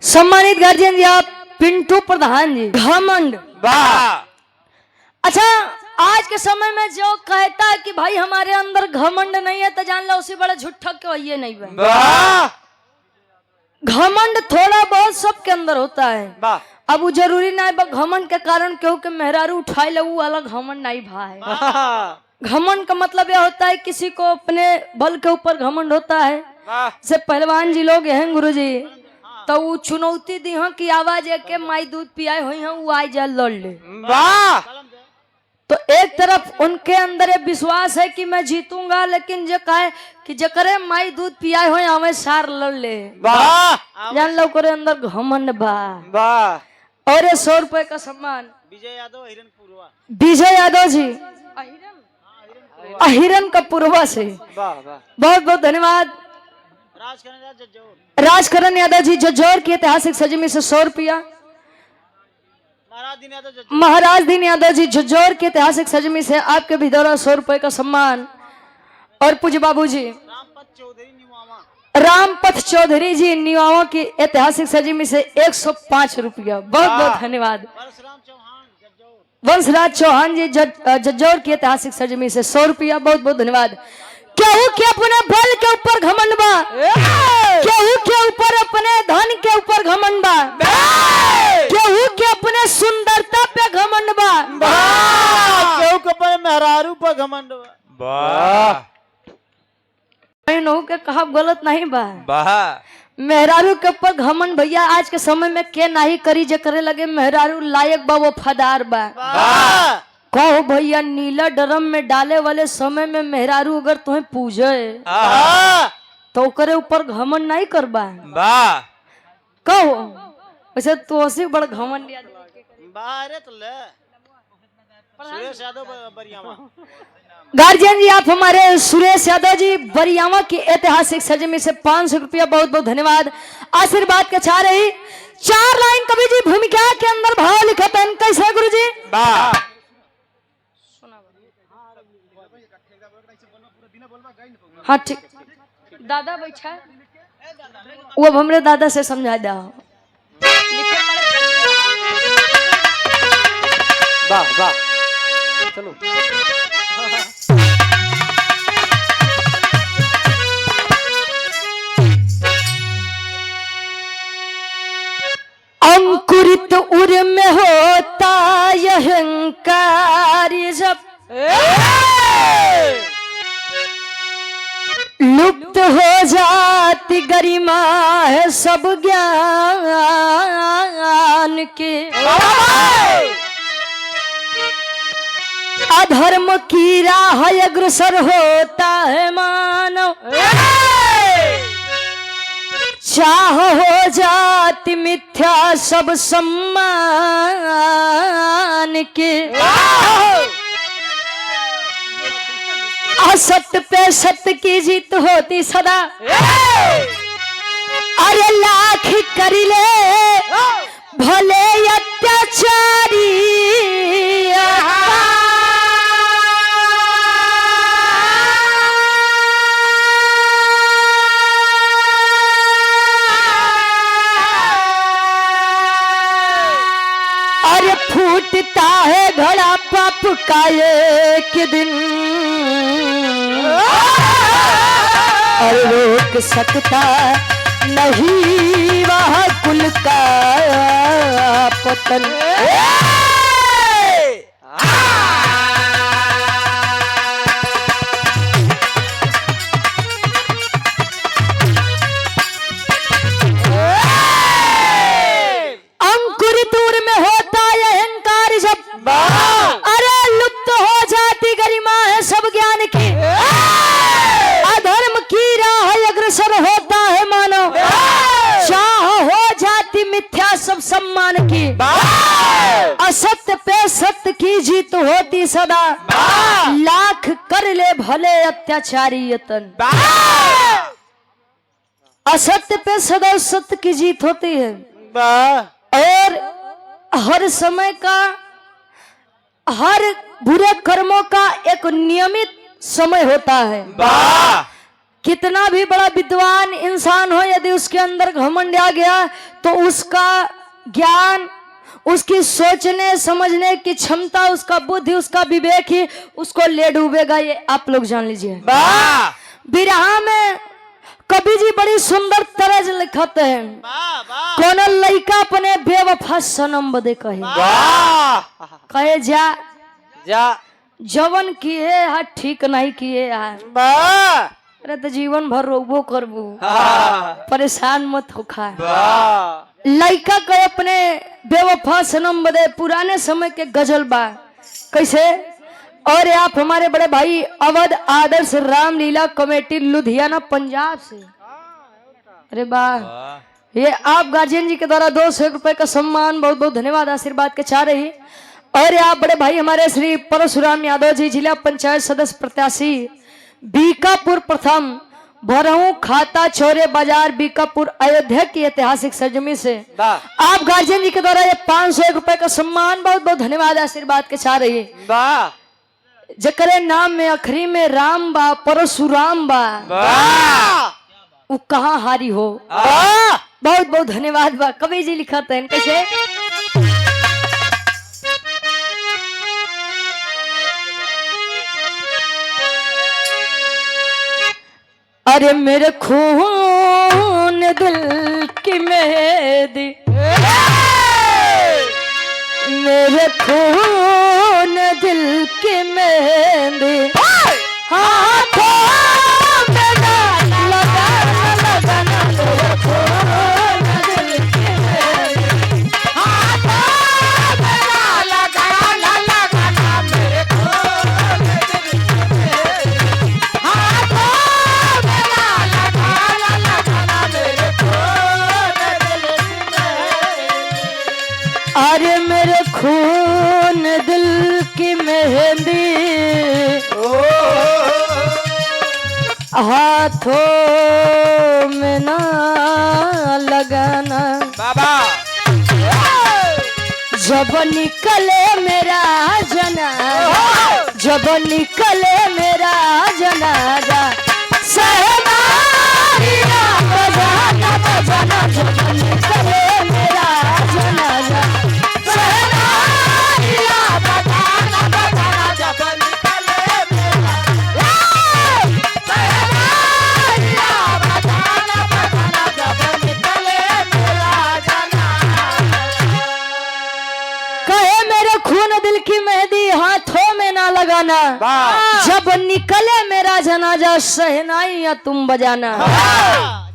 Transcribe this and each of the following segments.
सम्मानित गार्जियन जी, आप पिंटू प्रधान जी, घमंड। अच्छा, आज के समय में जो कहता है कि भाई हमारे अंदर घमंड नहीं है तो जान लो उसी बड़ा झूठा क्यों ये नहीं बन। घमंड थोड़ा बहुत सबके अंदर होता है। अब वो जरूरी ना है घमंड के कारण क्योंकि मेहरारू उठाए लो वो अलग घमंड नहीं भाई। घमंड का मतलब यह होता है किसी को अपने बल के ऊपर घमंड होता है। से पहलवान जी लोग हैं गुरु जी, तो वो चुनौती दी है कि आवाज है के माई दूध पियाए हुई है वो आई जा लड़ ले। तो एक तरफ उनके अंदर ये विश्वास है कि मैं जीतूंगा, लेकिन जो कहे कि जकरे माई दूध पियाए हुए हमें सार लड़ ले, जान लो करे अंदर घमंड बा। और ये 100 रुपए का सम्मान विजय यादव जी अहिरन का पूर्वा से बहुत बहुत धन्यवाद। राजकरण यादव जी जज्जौर की ऐतिहासिक सजमी से 100 रुपया। महाराज दीन यादव जी जज्जौर की ऐतिहासिक सजमी से आपके भी द्वारा 100 रुपए का सम्मान। और पूज्य बाबू जी रामपथ चौधरी जी निवावा की ऐतिहासिक सजमी से 105 रुपया। बहुत बहुत धन्यवाद। वंशराज चौहान जी जज्जौर की ऐतिहासिक सजमी से 100 रुपया। बहुत बहुत धन्यवाद। केहू के अपने बल के ऊपर घमंड बा, केहू के ऊपर अपने धन के ऊपर घमंड बा, केहू के अपने सुंदरता पे घमंड बा, केहू के अपने मेहरारू पे घमंड बा। के कहा गलत नहीं बा। मेहरारू के ऊपर घमंड भैया आज के समय में के नहीं करी जे करे लगे मेहरारू लायक बा, वफादार बा। कहो भैया नीला ड्रम में डाले वाले समय में मेहरारू अगर तुम्हें पूजे तो करे ऊपर घमंड नहीं करबा। कहो वैसे तो ऐसे बड़ा घमंड गार्जियन जी, आप हमारे सुरेश यादव जी बरियावा की ऐतिहासिक सजमी से 500 रुपया। बहुत बहुत धन्यवाद। आशीर्वाद के चाह रही 4 लाइन कवि जी भूमिका के अंदर भाव लिखा पेन कैसे गुरु जी। हाँ ठीक, दादा बैठा वो अब हमरे दादा से समझा दो। वाह वाह, चलो अंकुरित उर में होता यह अहंकार जब लुप्त हो जाती गरिमा है सब ज्ञान के। अधर्म की राह अग्रसर होता है मानव, चाह हो जाती मिथ्या सब सम्मान के। असत्य पे सत्य की जीत होती सदा, अरे लाख कर ले भले अत्याचारी। अरे फूटता है घड़ा पाप का एक दिन, और रोक सकता नहीं वह कुल का पतन। अंकुरित उर में होता है अहंकार जब, अरे लुप्त हो जाती गरिमा है सब ज्ञान की। अधर्म की राह अग्रसर होता है मानव, चाह हो जाती मिथ्या सब सम्मान की। असत्य पे सत्य की जीत होती सदा, लाख कर ले भले अत्याचारी यतन। असत्य पे सदा सत्य की जीत होती है, और हर समय का हर बुरे कर्मों का एक नियमित समय होता है। कितना भी बड़ा विद्वान इंसान हो, यदि उसके अंदर घमंड आ गया तो उसका ज्ञान, उसकी सोचने समझने की क्षमता, उसका बुद्धि, उसका विवेक ही उसको ले डूबेगा। ये आप लोग जान लीजिए। बिरहा में कवि जी बड़ी सुंदर तरह से लिखते हैं। कौन लइका अपने बेवफा सनम बदे कहे जा जवन किए है ठीक नहीं किए है, अरे तो जीवन भर रोबो करबू, परेशान मत होखा। लइका कहे अपने बेवफा सनम बदे, पुराने समय के गजल बा कैसे। और आप हमारे बड़े भाई अवध आदर्श रामलीला कमेटी लुधियाना पंजाब से, अरे वाह, ये आप गार्जियन जी के द्वारा 200 रुपए का सम्मान, बहुत बहुत धन्यवाद, आशीर्वाद के चाह रही। और आप बड़े भाई हमारे श्री परशुराम यादव जी, जिला पंचायत सदस्य प्रत्याशी, बीकापुर प्रथम, भरहू खाता चौरे बाजार, बीकापुर, अयोध्या की ऐतिहासिक सरजमी से आप गार्जियन जी के द्वारा ये 501 रुपए का सम्मान, बहुत बहुत धन्यवाद, आशीर्वाद के चाह रही। जकरे नाम में अखरी में राम बा, परशुराम बा, वो कहाँ हारी हो। बहुत बहुत धन्यवाद बा। कवि जी लिखते हैं कैसे। अरे मेरे खून दिल की मेहंदी, मेरे खून दिल की मेहंदी, हाथों में ना लगाना, मेरे खून दिल की मेहंदी, हाथों में ना लगाना, मेरे खून दिल की मेहंदी, हाथों में ना लगाना, मेरे खून दिल की मेहंदी। अरे मेरे खून दिल की मेहंदी, हाथों में ना लगाना, बाबा जब निकले मेरा जनाजा, जब निकले मेरा जनाजा, सहनाइयाँ बजाना बजाना, जब निकले मेरा जनाजा, सहनाइयाँ बजाना बजाना, जब निकले मेरा, सहनाइयाँ बजाना बजाना, जब निकले मेरा जनाजा। कहे मेरे खून दिल की मेहंदी, हाथों में ना लगाना, जब निकले मेरा जनाजा, सहनाइयाँ तुम बजाना।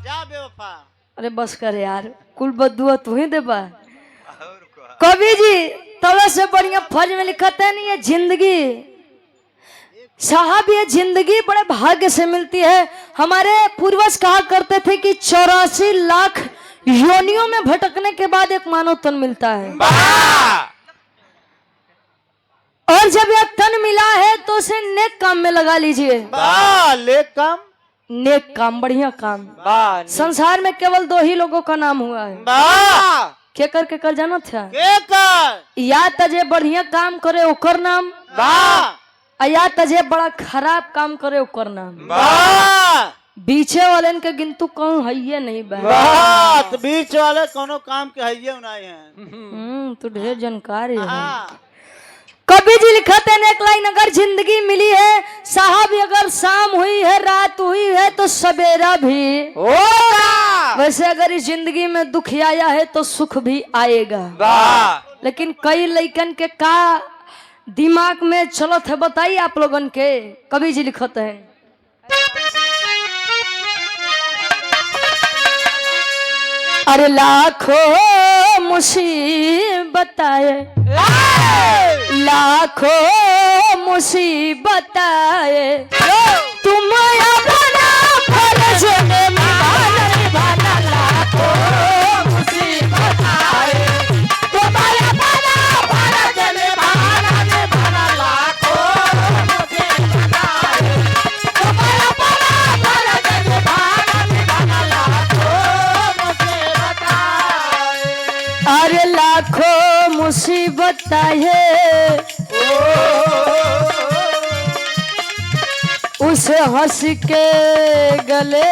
जा बेवफा। अरे बस कर यार, कुल बदुआ तू ही दे बा। कवि जी तवे से बढ़िया फर्ज में लिखते हैं नहीं, ये जिंदगी साहब, ये जिंदगी बड़े भाग्य से मिलती है। हमारे पूर्वज कहा करते थे कि 84 लाख योनियों में भटकने के बाद एक मानव तन मिलता है, और जब यह तन मिला है तो उसे नेक काम में लगा लीजिए। नेक काम, नेक काम, बढ़िया काम। संसार में केवल 2 ही लोगों का नाम हुआ है, केकर जाना था, या तजे बढ़िया काम करे ओकर नाम, या तजे बड़ा खराब काम करे ओकर नाम। बीचे वाले के गिनतू कहूँ है नहीं बात, बीच वाले कोनो काम के है नहीं है। तू ढेर जानकारी है। कवि जी लिखते हैं एक लाइन, अगर जिंदगी मिली है साहब, अगर शाम हुई है, रात हुई है, तो सवेरा भी होगा। वैसे अगर इस जिंदगी में दुख आया है तो सुख भी आएगा। लेकिन कई लइकन के का दिमाग में चलत है बताइए आप लोगन के। कवि जी लिखते हैं, अरे लाखों मुसीबत आए, लाखों मुसीबत आए, तुम अपना फर्ज निभाना, लाखों मुसीबत आए, तुम अपना फर्ज निभाना, लाखों मुसीबत आए, तुम अपना फर्ज निभाना, लाखों मुसीबत आए। अरे लाखों मुसीबत है, उसे हंस के गले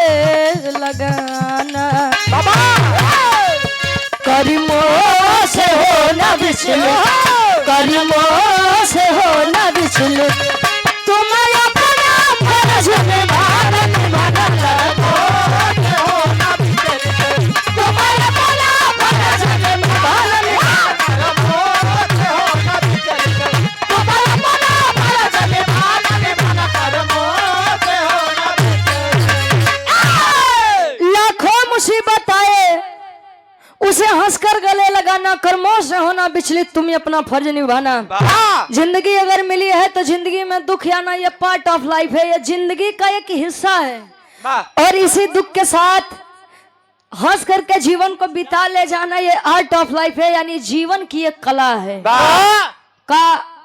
लगाना करीमों से हो ना बिछले, करीमों से हो ना बिछले, तुम्हें अपना फर्ज निभाना मुसीबत आए उसे हंसकर गले लगाना, कर्मों से होना विचलित, तुम्हें अपना फर्ज निभाना। जिंदगी अगर मिली है तो जिंदगी में दुख आना ये पार्ट ऑफ लाइफ है, ये जिंदगी का एक हिस्सा है। और इसी दुख के साथ हंस करके जीवन को बिता ले जाना ये आर्ट ऑफ लाइफ है, यानी जीवन की एक कला है। का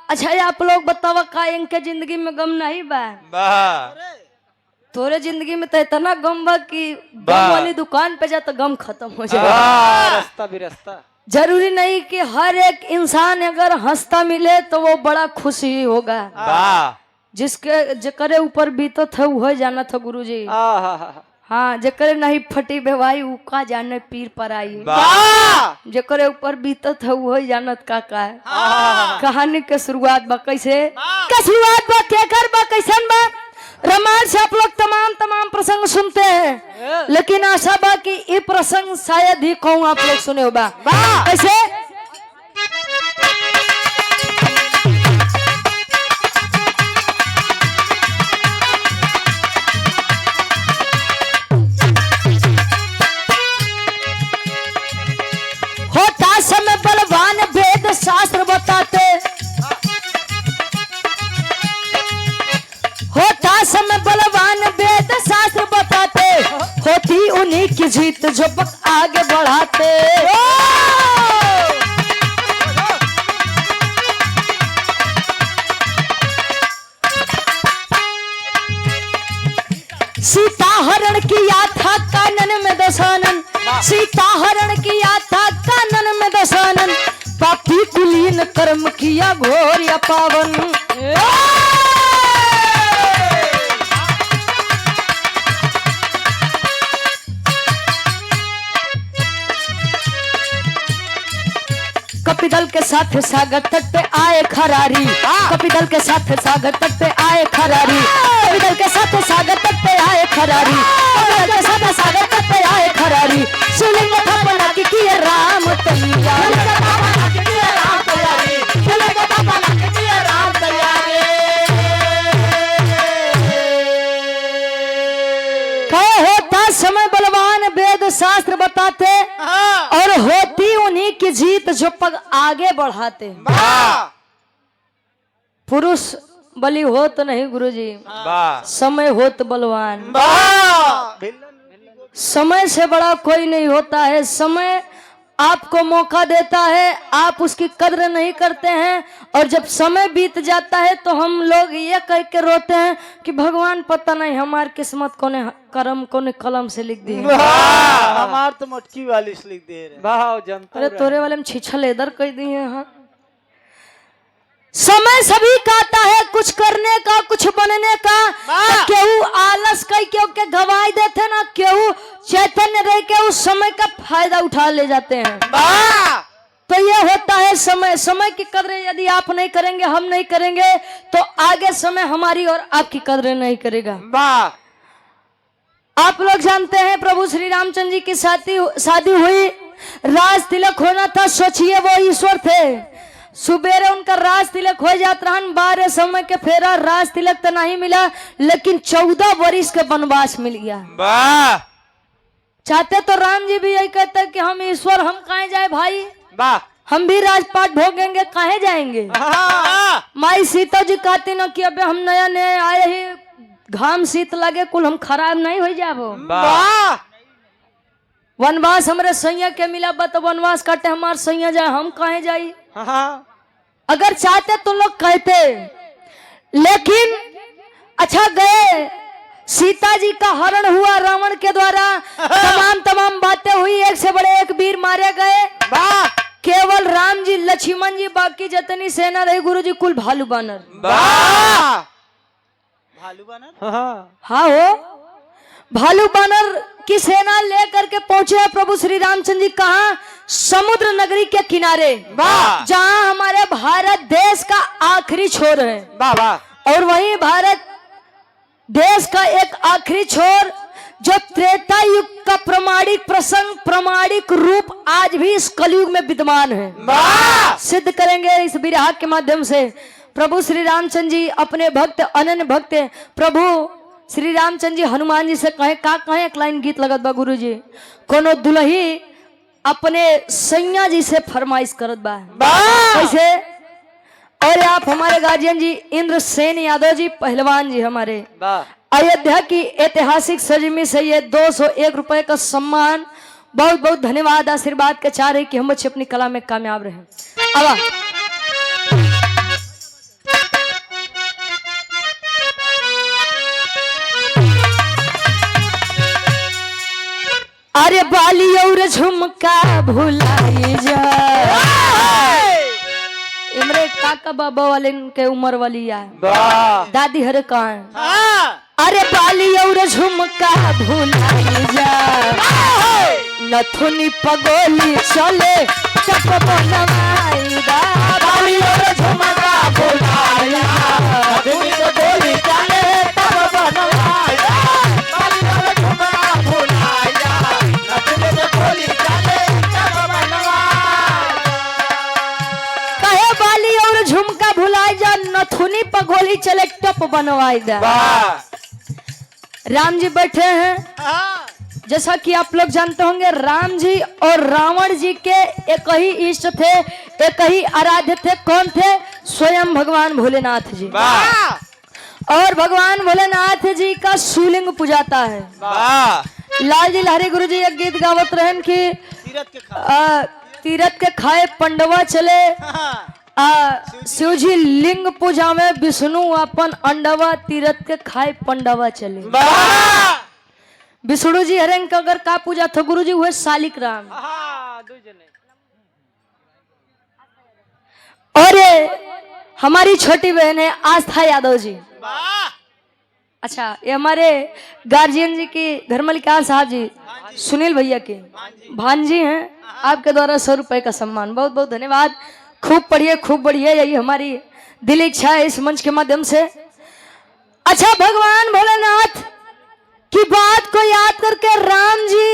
अच्छा आप लोग बतावा का इनके जिंदगी में गम नहीं बा? तोरे जिंदगी में तो इतना गम बा कि गम वाली दुकान पे जा तो गम खत्म हो जाए। रास्ता भी रास्ता। जरूरी नहीं कि हर एक इंसान अगर हंसता मिले तो वो बड़ा खुश ही होगा। जिसके जकरे ऊपर बीतो था वो जाना था गुरुजी। हाँ जकरे नहीं फटी बेवाई उका जाने पीर पर आई, जकरे ऊपर बीतो था वो जानत का है। कहानी के शुरुआत बा कैसे, का शुरुआत बा क्या कर बा कैसन बा। रामायण से आप लोग तमाम प्रसंग सुनते हैं, लेकिन आशा बा कि ये प्रसंग शायद ही कहूँ आप लोग सुने हो बा। कैसे होता समय बलवान वेद शास्त्र बताते, होता समय बलवान वेद शास्त्र बताते, होती उन्हीं की जीत जो आगे बढ़ाते। सीता हरण किया था कानन में दशानन, सीता हरण किया था कानन में दशानन, पापी कुलीन कर्म किया घोर या पावन। कपिदल के साथ सागर तट पे आए खरारी, कपिदल के साथ सागर तट पे आए खरारी, कपिदल के साथ सागर तट पे आए खरारी, कपिदल के साथ सागर तट पे आए खरारी। शिवलिंग स्थापना की किए राम तैयारी, होता समय बलवान वेद शास्त्र बताते और होती उन्हीं की जीत जो पग आगे बढ़ाते। पुरुष बलि हो तो नहीं गुरुजी, समय हो तो बलवान। समय से बड़ा कोई नहीं होता है। समय आपको मौका देता है, आप उसकी कद्र नहीं करते हैं, और जब समय बीत जाता है तो हम लोग ये कह के रोते हैं कि भगवान पता नहीं हमारी किस्मत कोने कर्म कोने कलम से लिख दी, हमार तो मटकी वाली से लिख दे रहे। अरे तोरे वाले में छीछल इधर कह दी है। हाँ समय सभी का आता है, कुछ करने का कुछ बनने का। केहू आलस कई क्यों के गवाई देते ना, केहू चैतन्य रह के उस समय का फायदा उठा ले जाते हैं। तो ये होता है समय। समय की कदर यदि आप नहीं करेंगे, हम नहीं करेंगे, तो आगे समय हमारी और आपकी कदर नहीं करेगा। आप लोग जानते हैं प्रभु श्री रामचंद्र जी की शादी हुई, राज तिलक होना था। सोचिए वो ईश्वर थे, सुबेरे उनका राज तिलक हो जाता रहन, 12 समय के फेरा राज तिलक तो नहीं मिला, लेकिन 14 वर्ष के वनवास मिल गया। चाहते तो राम जी भी यही कहते कि हम ईश्वर, हम कहाँ जाए भाई, हम भी राजपाट भोगेंगे, कहाँ जाएंगे। माई सीता जी कहती ना कि अबे हम नया नया आए ही, घाम शीत लगे कुल हम खराब नहीं हो जाबो। वनवास हमारे सैया के मिला बा तो वनवास काटे हमारे सैया जाए, हम कहाँ जाई। अगर चाहते तो लोग कहते, लेकिन अच्छा गए, सीता जी का हरण हुआ रावण के द्वारा, तमाम बातें हुई, एक से बड़े एक वीर मारे गए। केवल राम जी, लक्ष्मण जी, बाकी जितनी सेना रही गुरु जी कुल भालू बानर। भालू बानर हाँ हो भालू बानर की सेना लेकर के पहुंचे हैं प्रभु श्री रामचंद्र जी कहा समुद्र नगरी के किनारे जहां हमारे भारत देश का आखिरी छोर है और वहीं भारत देश का एक आखिरी छोर जो त्रेता युग का प्रमाणिक प्रसंग प्रमाणिक रूप आज भी इस कलयुग में विद्यमान है सिद्ध करेंगे इस विराह के माध्यम से। प्रभु श्री रामचंद्र जी अपने भक्त अनन्य भक्त प्रभु श्री रामचंद्र जी हनुमान जी से कहे का कहे एक लाइन गीत लगत बा गुरु जी कोनो दुल्ही अपने सैया जी से फरमाइश करत बा कैसे और आप हमारे गार्जियन जी इंद्रसेन यादव जी पहलवान जी हमारे अयोध्या की ऐतिहासिक सरजमी से ये 201 रुपए का सम्मान बहुत बहुत धन्यवाद आशीर्वाद के चाह रहे कि हम बच्चे अपनी कला में कामयाब रहे। अब अरे बाली और झुमका भुलाई जा इमरे काका बाबा वाले के उम्र वाली है दादी हरे कहाँ अरे बाली और झुमका भुलाई जा नथुनी पगोली चले चप बनवाई दा बाली और झुमका भुलाई जा नथुनी पगोली चले चप बनवाई दा बाली और झुमका भुलाई जा नथुनी पगोली चले चप बनवाई कहे बाली और झुमका भुलाई जा नथुनी पगोली चले टप बनवाई दा। राम जी बैठे हैं जैसा कि आप लोग जानते होंगे राम जी और रावण जी के एक ही इष्ट थे एक ही आराध्य थे कौन थे स्वयं भगवान भोलेनाथ जी और भगवान भोलेनाथ जी का शिवलिंग पूजाता है। लाल जी लहरी गुरु जी एक गीत गावत रहन कि तीरथ के खाए पंडवा चले शिव जी लिंग पूजा में विष्णु अपन अंडवा तीरथ के खाए पंडवा चले विष्णु जी हरें अगर का पूजा था गुरु जी हुए शालिक राम और हमारी छोटी बहन है आस्था यादव जी। अच्छा ये हमारे गार्जियन जी की धर्मलिका साहब जी सुनील भैया के भांजी हैं आपके द्वारा 100 रुपए का सम्मान बहुत बहुत धन्यवाद। खूब बढ़िए यही हमारी दिल इच्छा है इस मंच के माध्यम से। अच्छा भगवान भोलेनाथ की बात को याद करके राम जी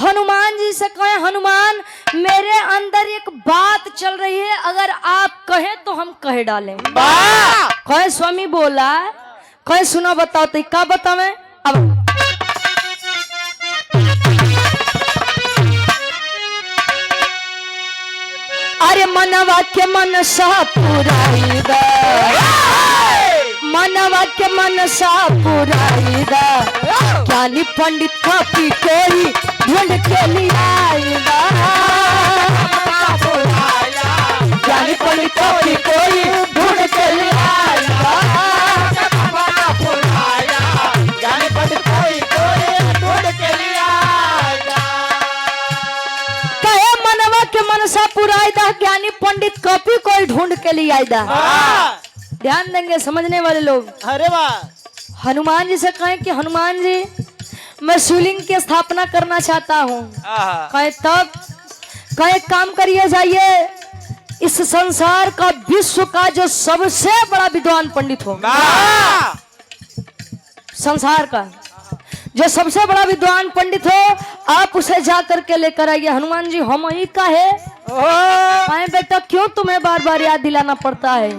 हनुमान जी से कहे हनुमान मेरे अंदर एक बात चल रही है अगर आप कहें तो हम कहे डालें। कहे स्वामी बोला कहे सुना बताओ तो क्या बतावे अब अरे मनवा के मनसा पुराई दा मनवा के मनसा पुराई दा ज्ञानी पंडित कापी कोई ढूंढ के लिया ज्ञानी पंडित कापी कोई ढूंढ के लिया मनसा पुराई दा ज्ञानी पंडित कॉपी कोई ढूंढ के लिए आई दा। ध्यान देंगे समझने वाले लोग। अरे वाह हनुमान जी से कहें कि हनुमान जी मैं शिवलिंग की स्थापना करना चाहता हूँ कहे तब कहे काम करिए जाइए इस संसार का विश्व का जो सबसे बड़ा विद्वान पंडित हो संसार का जो सबसे बड़ा विद्वान पंडित हो आप उसे जा करके लेकर आइए। हनुमान जी हम ही का है बेटा क्यों तुम्हें बार बार याद दिलाना पड़ता है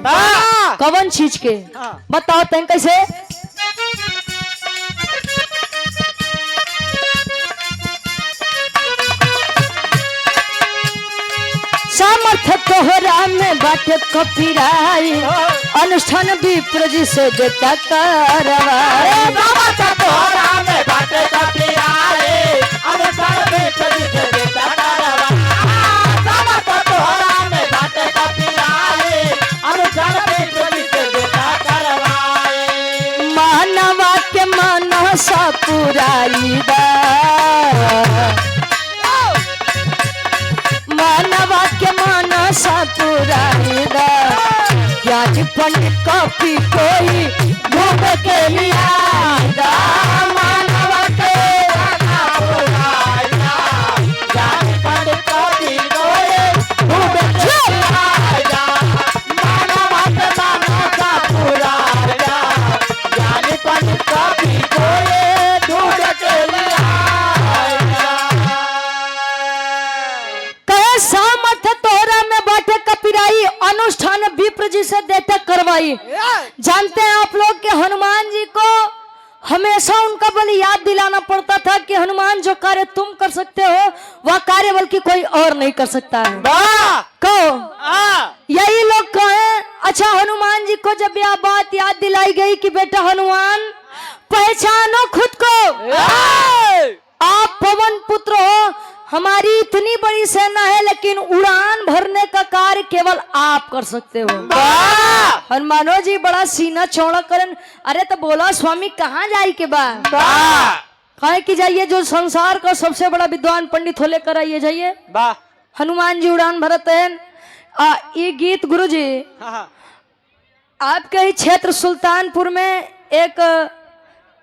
कौन चीज के बताओ तें कैसे सामर्थ्य तोहरा में बाटे कपिराई अनुष्ठान भी प्रजी से देता करवाई तोहरा में बाटे कपिराई अनुष्ठान भी प्रजी से देता करवाई तोहरा में बाटे कपिराई अनुष्ठान भी प्रजी से देता करवाई मानवा के मनसा पुराई दा मानवा के मनसा पुराई दा ज्ञानी पंडित कॉपी कोई डूब के लिया मानव के आका पुराया ज्ञानी पंडित कवि गोरे डूब के लिया मानव के मानवता पुराया ज्ञानी पंडित कवि गोरे डूब के लिया कहे सामर्थ तोरा में बाटे कपिराई अनुष्ठान विप्र जी से देते करवाई। जानते हैं आप लोग कि हनुमान जी को हमेशा उनका बल याद दिलाना पड़ता था कि हनुमान जो कार्य तुम कर सकते हो वह कार्य बल्कि कोई और नहीं कर सकता है। कहो यही लोग कहें। अच्छा हनुमान जी को जब यह बात याद दिलाई गई कि बेटा हनुमान पहचानो खुद को, आप पवन पुत्र हो, हमारी इतनी बड़ी सेना है लेकिन उड़ान भरने का कार्य केवल आप कर सकते हो। हनुमानो जी बड़ा सीना चौड़ा करन। अरे तो बोला स्वामी कहाँ जाए के बाद कहे कि जाइए जो संसार का सबसे बड़ा विद्वान पंडित हो लेकर आइए जाइए। हनुमान जी उड़ान भरते हैं। ये गीत गुरु जी आपके ही क्षेत्र सुल्तानपुर में एक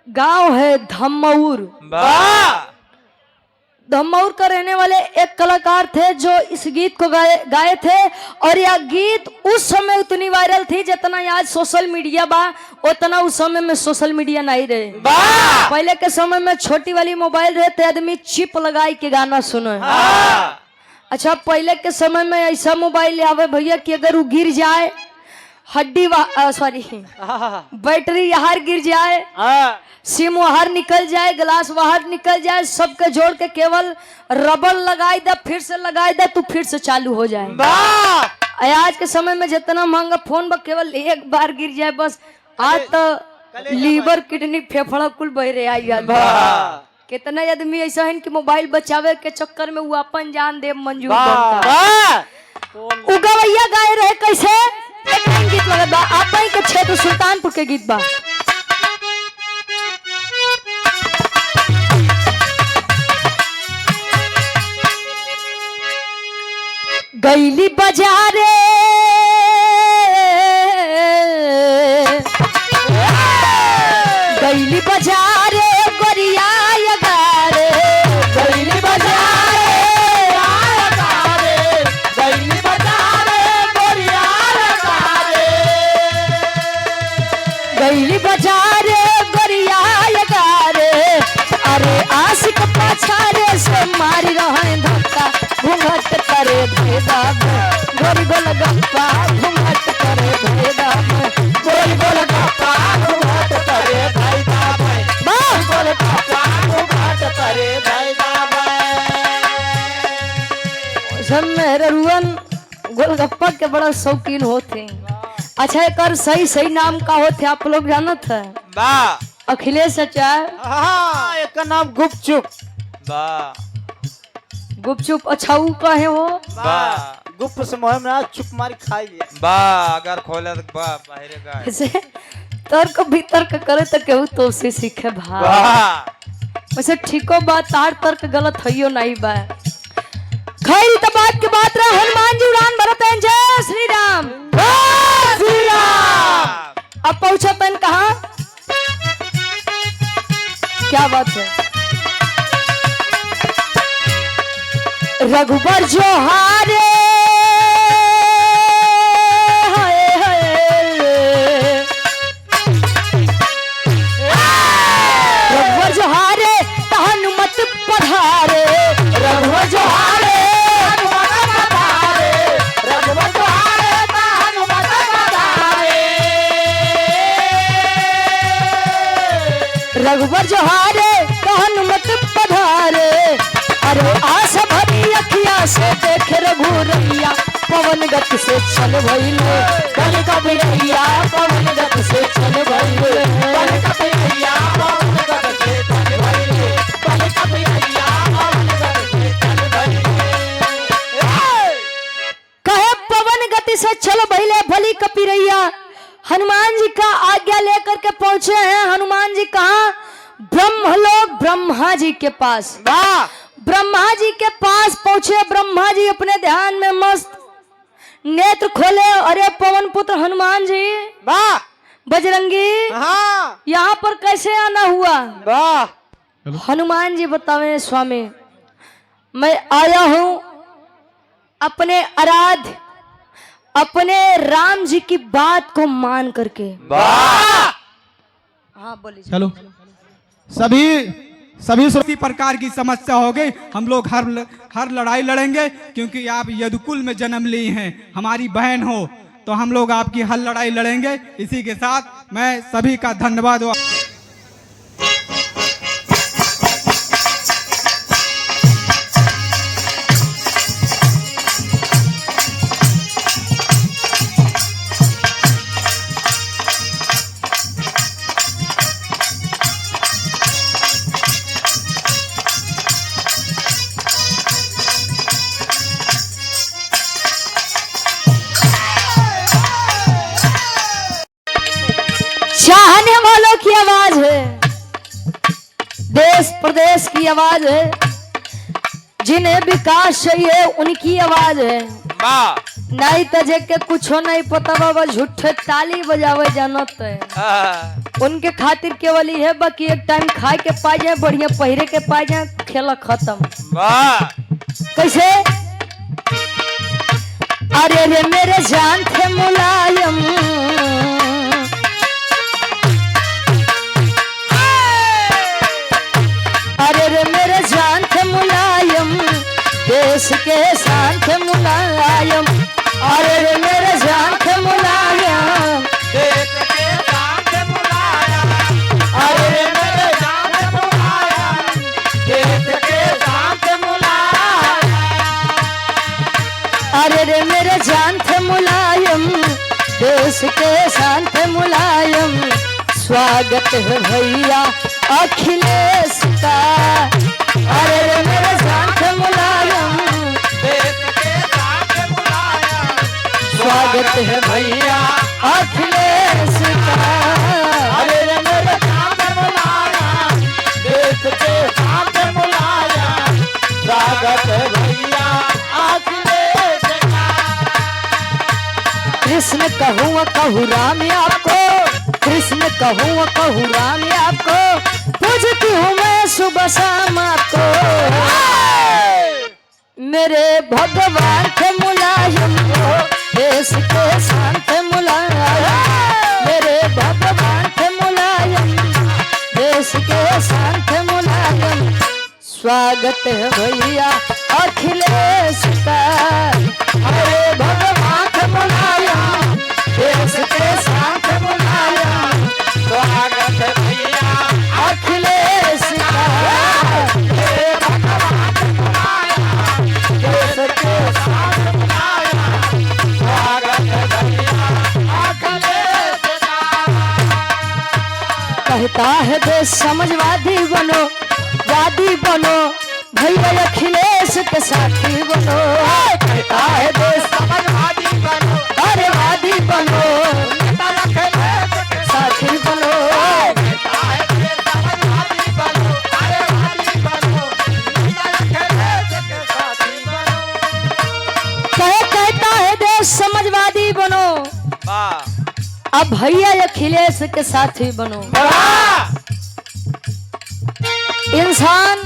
गांव है धम्मौर। धम्मौर का रहने वाले एक कलाकार थे जो इस गीत को गाए थे और यह गीत उस समय उतनी वायरल थी जितना आज सोशल मीडिया बा उतना उस समय में सोशल मीडिया नहीं रहे। पहले के समय में छोटी वाली मोबाइल रहते आदमी चिप लगाई के गाना सुने। अच्छा पहले के समय में ऐसा मोबाइल आवे भैया कि अगर वो गिर जाए हड्डी सॉरी बैटरी यहाँ गिर जाए, सिम बाहर निकल जाए, ग्लास बाहर निकल जाए, सबके जोड़ के केवल रबर लगाई दे फिर से लगाई दे तो फिर से चालू हो जाए। आज के समय में जितना महंगा फोन बा केवल एक बार गिर जाए बस। आज तो लीवर किडनी फेफड़ा कुल बह रहे आई। कितना आदमी ऐसा है कि मोबाइल बचावे के चक्कर में वो अपन जान दे मंजूर बनता। उगवैया गाय रहे कैसे एक गीत लगा बा आप के क्षेत्र सुल्तानपुर के गीत बा। गैली बाजारे गैली बाजारे गोरिया गारे गैली बाजारे गैली बाजारे गोरिया गारे गैली बाजारे गोरिया गारे। अरे आशिक पाछारे से मारी रहे धक्का घूंघट करे भेदा गोल गोल गप्पा घूंघट करे भेदा गोल गोल गप्पा घूंघट करे भेदा गोल गोल गप्पा घूंघट करे भेदा। सब मेरे रुअन गोलगप्पा के बड़ा शौकीन होते। अच्छा एक और सही सही नाम का होते आप लोग जानत है? अखिलेश चाचा एक नाम गुपचुप। गुपचुप। अच्छा वो कहे हो गुप्त से मोह में चुप मारी खाई लिया अगर खोले तो बाहर का ऐसे तर्क भीतर का करे तो केहू तो से सीखे भाई। वैसे ठीको बात तार तर्क गलत हइयो नहीं बा। खैर तो बात के बात रहा हनुमान जी उड़ान भरत हैं। जय श्री राम जय श्री राम। अब पहुंचतन कहा क्या बात है? रघुबर जो हारे रघुबर जो हारे तो हनुमत पधारे रघुबर जो हारे रघुबर जो हारे तो हनुमत पधारे रघुबर जो हारे तो हनुमत पधारे। अरे आशा भरी अखिया से देख रघुरैया पवन गति से चल भइले कल कबीरैया पवन गति से चल भइले कल कबीरैया पवन गति से चल भइले कल कबीरैया पवन गति से चल भइले। कहे पवन गति से चल भइले भली कबीरैया। हनुमान जी का आज्ञा लेकर के पहुंचे हैं। हनुमान जी कहाँ? ब्रह्मलोक ब्रह्मा जी के पास। ब्रह्मा जी के पास पहुंचे। ब्रह्मा जी अपने ध्यान में मस्त नेत्र खोले। अरे पवन पुत्र हनुमान जी बजरंगी हाँ यहाँ पर कैसे आना हुआ? वाह हनुमान जी बतावे स्वामी, मैं आया हूँ अपने आराध्य अपने राम जी की बात को मान करके। वाह हाँ बोलिए। चलो सभी प्रकार की समस्या हो गई, हम लोग हर लड़ाई लड़ेंगे, क्योंकि आप यदुकुल में जन्म ली हैं, हमारी बहन हो, तो हम लोग आपकी हर लड़ाई लड़ेंगे। इसी के साथ मैं सभी का धन्यवाद। चाहने वालों की आवाज है, देश प्रदेश की आवाज है, जिन्हें विकास चाहिए उनकी आवाज है। नहीं तो जेके कुछ नहीं पता बाबा झूठे ताली बजावे जानत है। उनके खातिर केवल है बाकी एक टाइम खाए के पा जाए, बढ़िया पहिरे के पा जाए, खेला खत्म। कैसे? अरे रे मेरे जान थे मुलायम, अरे रे मेरे जान थे मुलायम, देश के शान थे मुलायम, अरे रे मेरे जान थे मुलायम, देश के शान थे मुलायम, अरे रे मेरे जान थे मुलायम, देश के शान थे मुलायम, अरे रे मेरे जान थे मुलायम, देश के शान थे मुलायम। स्वागत है भैया अखिलेश का, अरे रे मेरे जान थे मुलायम, देश के शान थे मुलायम, स्वागत है भैया अखिलेश का। अरे रे मेरे जान थे मुलायम, देश के शान थे मुलायम, स्वागत है भैया अखिलेश का। कृष्ण कहूँ कहूँ राम आपको, कृष्ण कहूँ कहूँ राम आपको, पूजती हूँ मैं सुबह शाम आपको। मेरे भगवान थे मुलायम को, देश के शान थे मुलायम, मेरे भगवान थे मुलायम, देश के शान थे मुलायम। स्वागत है भैया अखिलेश का, अरे भगवान थे मुलायम, देश के शान थे मुलायम, स्वागत है भैया अखिलेश का, हे भगवान थे मुलायम, देश के शान थे मुलायम, स्वागत है भैया अखिलेश का। कहता है देश समाजवादी बनो, वादी बनो, भैया अखिलेश के साथी बनो। कहता है देश समाजवादी बनो, अरे वादी बनो, नेता अखिलेश के साथी बनो। समाजवादी बनो, अरे वादी बनो, नेता अखिलेश के साथी बनो। कहता है देश समाजवादी बनो, अब भैया अखिलेश के साथी बनो। इंसान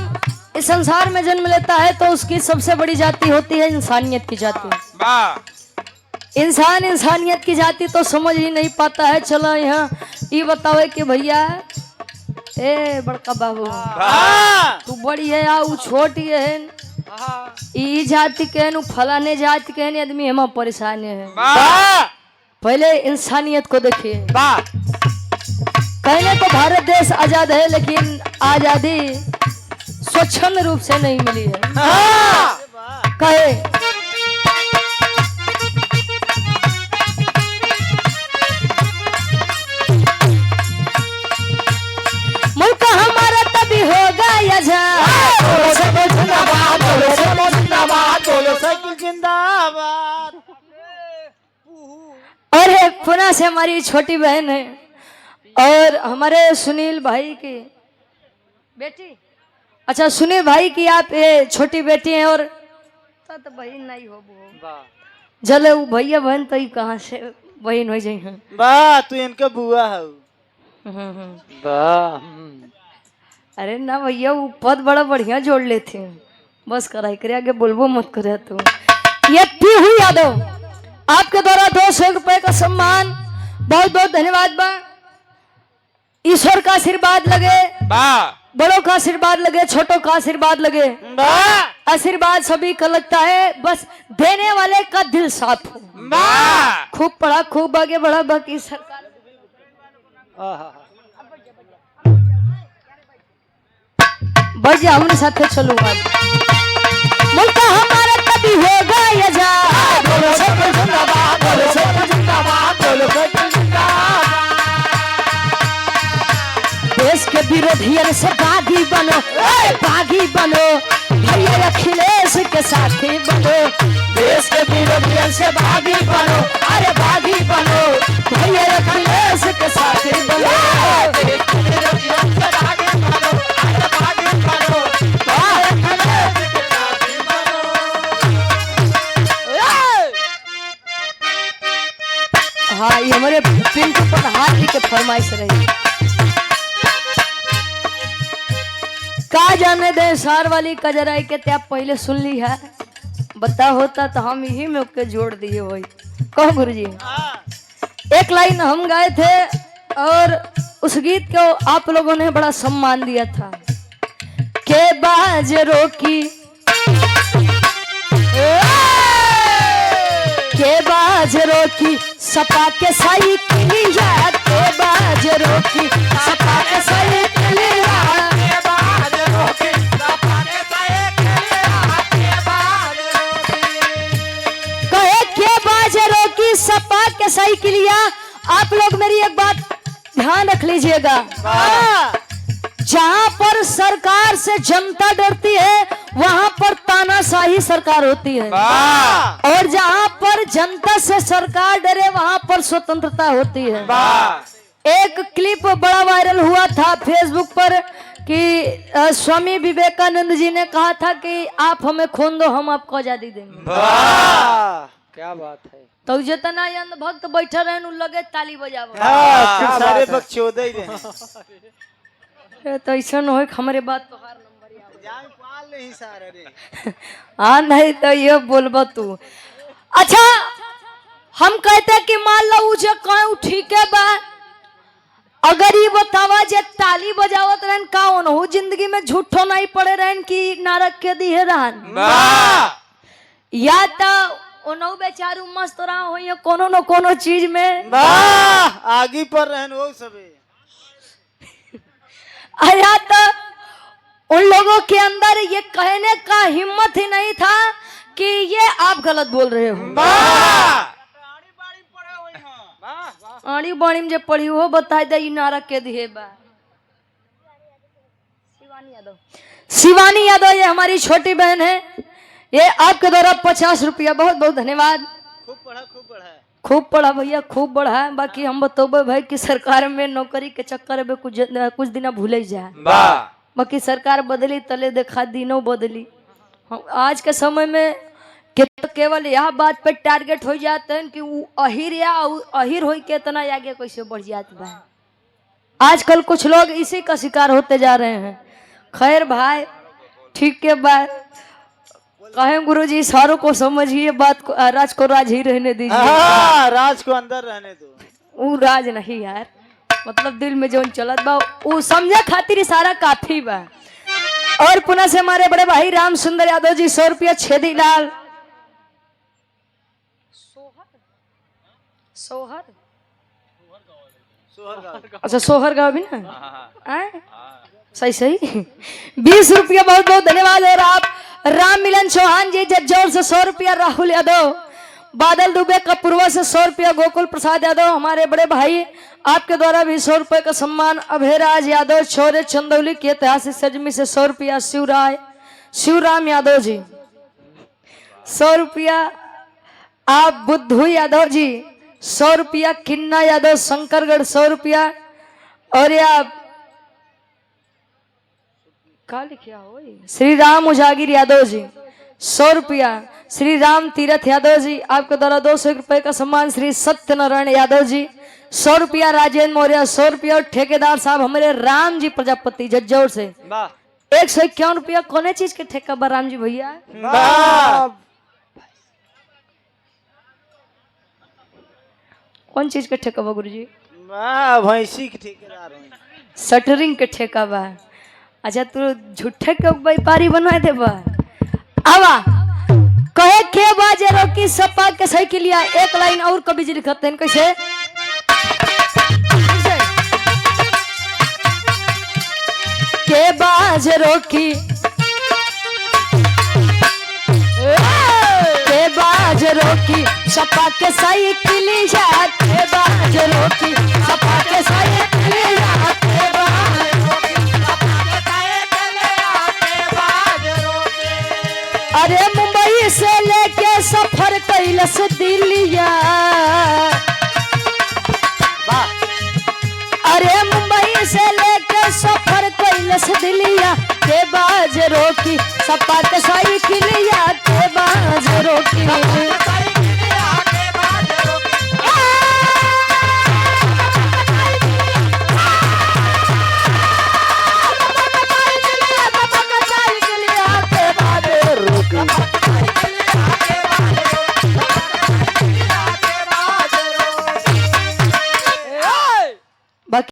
इस संसार में जन्म लेता है तो उसकी सबसे बड़ी जाति होती है इंसानियत की जाति। इंसान इंसानियत की जाति तो समझ ही नहीं पाता है। चलो यहाँ ये बताओ कि भैया ए बड़का बाबू तू बड़ी है या वो छोटी है, ई जाति के नु फलाने जाति के आदमी हम परेशान है। पहले इंसानियत को देखिए। कहने को भारत देश आजाद है लेकिन आजादी स्वच्छंद रूप से नहीं मिली है। कहे मुल्क हमारा तभी होगा जिंदाबाद। और एक पुणे से हमारी छोटी बहन है और हमारे सुनील भाई की बेटी, अच्छा सुनील भाई की आप ये छोटी बेटी है और तो बहन नहीं हो वो जले वो भैया बहन तो कहाँ से बहन हो जाई हैं। वाह तू इनका बुआ है वाह अरे ना भैया वो पद बड़ा बढ़िया जोड़ लेते हैं। बस कराई करे आगे बोलबो मत करे तू। ये पीहू यादव आपके द्वारा 200 रुपए का सम्मान, बहुत बहुत धन्यवाद बा। ईश्वर का आशीर्वाद लगे, बड़ों का आशीर्वाद लगे, छोटों का आशीर्वाद लगे। आशीर्वाद सभी का लगता है, बस देने वाले का दिल साफ हो। खूब पढ़ा, खूब आगे बढ़ा, बाकी सरकार बढ़ जा, हमने साथ चलूंगा। मुल्क हमारा कभी होगा या जा, बोलो सत्य जिंदाबाद, बोलो सत्य जिंदाबाद, बोलो सत्य जिंदाबाद। देश के विरोधियों से बागी बनो, बागी बनो, भैया अखिलेश के साथी बनो। देश के विरोधियों से बागी बनो, अरे बागी बनो, भैया अखिलेश के साथी बनो। देश के विरोधियों से बागी बनो, अरे बागी बनो, भैया अखिलेश के साथी बनो। हाँ, ये हमारे पिंटू प्रधान जी के फरमाइश रही। का जाने दे सार वाली कजराई के त्याग पहले सुन ली है, बता होता तो हम यही में उसके जोड़ दिए वही। कहो गुरुजी, एक लाइन हम गाए थे और उस गीत को आप लोगों ने बड़ा सम्मान दिया था। के बाज रोकी, के बाज रोकी सपा के साइकिलिया, के बाज रोकी सपा के साइकिलिया, सपा के साइकिलिया। आप लोग मेरी एक बात ध्यान रख लीजिएगा, जहां पर सरकार से जनता डरती है वहां पर तानाशाही सरकार होती है, और जहां पर जनता से सरकार डरे वहां पर स्वतंत्रता होती है। एक क्लिप बड़ा वायरल हुआ था फेसबुक पर कि स्वामी विवेकानंद जी ने कहा था कि आप हमें खून दो, हम आपको आजादी देंगे। क्या बात है। तो जितना अंध भक्त बैठे रहे लगे ताली बजावे, सारे बकचोदे ही रहे। तो ऐसा हो हमारे बात तो हर नंबर जान पाल नहीं सारे रे। हाँ नहीं तो ये बोलबो तू। अच्छा हम कहते कि मान लो जो कहूँ ठीक है बा, अगर ये बतावा जे ताली बजावत रहन का हो जिंदगी में झूठो नहीं पड़े रहन कि नारक के दिए रहन, या तो ओनो बेचारू मस्त रहा हो या कोनो न कोनो चीज में आगे पर रहन वो सबे। आया तो उन लोगों के अंदर ये कहने का हिम्मत ही नहीं था कि ये आप गलत बोल रहे हो। आड़ी बाड़ी में जो पढ़ी हो बताई दे नारक के दिए बा। शिवानी यादव ये हमारी छोटी बहन है, ये आपके द्वारा 50 रुपया, बहुत बहुत धन्यवाद। खूब पढ़ा, खूब पढ़ा है। खूब पढ़ा भैया, खूब पढ़ा है। बाकी हम बतोबे भाई कि सरकार में नौकरी के चक्कर में कुछ दिन भूले जाए, बाकी सरकार बदली तले देखा दिनों बदली। आज के समय में केवल यह बात पे टारगेट हो जाते हैं कि वो अहिर या अहिर हो के इतना आगे कैसे बढ़ जाते भाई। आजकल कुछ लोग इसी का शिकार होते जा रहे हैं। खैर भाई ठीक है बात कहें गुरुजी, सारों को समझिए बात को, राज को राज ही रहने दीजिए। राज को अंदर रहने दो। वो राज नहीं यार, मतलब दिल में जो चलत बा वो समझे खातिर सारा काफी बा। और पुनः से हमारे बड़े भाई राम सुंदर यादव जी 100 रुपया। छेदी लाल सोहर, अच्छा सोहर गाँव भी ना, सही सही 20 रुपया, बहुत बहुत धन्यवाद। और आप राम मिलन चौहान जी जज्जौर से 100 रुपया। राहुल यादव, बादल दुबे कपूरवा से 100 रुपया। गोकुल प्रसाद यादव हमारे बड़े भाई, आपके द्वारा भी 100 रुपये का सम्मान। अभयराज यादव छोरे चंदौली के ऐतिहासिक सजमी से 100 रुपया। शिवराम यादव जी 100 रुपया। आप बुद्धू यादव जी 100 रुपया। किन्ना यादव शंकरगढ़ 100 रुपया। और आप का लिखा हो श्री राम उजागिर यादव जी 100 रुपया। श्री राम तीरथ यादव जी आपके द्वारा 200 रुपए का सम्मान श्री सत्यनारायण यादव जी 100 रुपया राजेंद्र मौर्य 100 रुपया और ठेकेदार साहब हमारे राम जी प्रजापति जज्जौर से 151 रुपया कौन चीज के ठेका बा राम जी भैया कौन चीज के ठेका बा गुरु जी भैंसी के ठेकेदार शटरिंग के ठेका बा अच्छा तू झूठे के व्यापारी बना दे बा आवा कहे के बाजे रोकी सपा के सही के लिया एक लाइन और कवि जी लिखते हैं कैसे के बाज रोकी के बाज रोकी सपा के सही के लिया के बाज रोकी सपा के सही के लिया के अरे मुंबई से लेके सफर कैलस दिल्लिया अरे मुंबई से लेके सफर कैलस दिल्लिया के बाज रोकी सपा के साइकिलिया के बाज रोकी